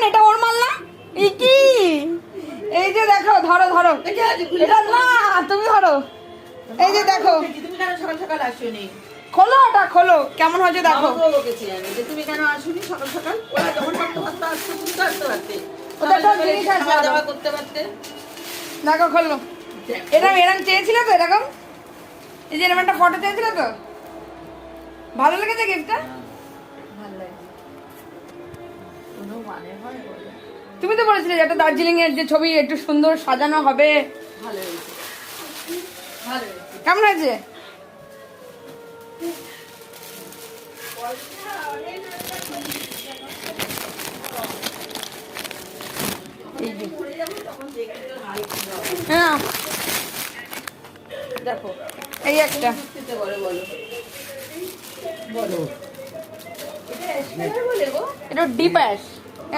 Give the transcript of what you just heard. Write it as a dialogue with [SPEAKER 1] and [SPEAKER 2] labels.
[SPEAKER 1] এটা ওর মাল না? কি এই যে দেখো, ধরো ধরো, এটা না তুমি ধরো, এই যে দেখো,
[SPEAKER 2] তুমি কেন সকাল সকাল আসোনি?
[SPEAKER 1] খোলো ওটা, খোলো কেমন হয়েছে দেখো।
[SPEAKER 2] তুমি কেন আসোনি সকাল সকাল? ওরা যখন করতে পারতো আসতো, তুমি তো আসতে পারতে,
[SPEAKER 1] ওটা তো জিনিস আছে
[SPEAKER 2] খাওয়া দাওয়া করতে পারতে।
[SPEAKER 1] দেখো খোলো, এরকম এরকম চেয়েছিল তো, এরকম এই যে এরকম একটা ফটো চেয়েছিল তো। ভালো লেগেছে গিফটটা?
[SPEAKER 2] ভালো লাগে। কোনো মানে হয় বলো?
[SPEAKER 1] তুমি তো বলেছিলে যে একটা দার্জিলিং এর যে ছবি একটু সুন্দর সাজানো হবে।
[SPEAKER 2] ভালো হয়েছে, ভালো হয়েছে।
[SPEAKER 1] কেমন হয়েছে? হ্যাঁ দেখো, এই একটা,
[SPEAKER 2] বলো বলো বলো। এটা বলে গো,
[SPEAKER 1] এটা ডিপ অ্যাশ।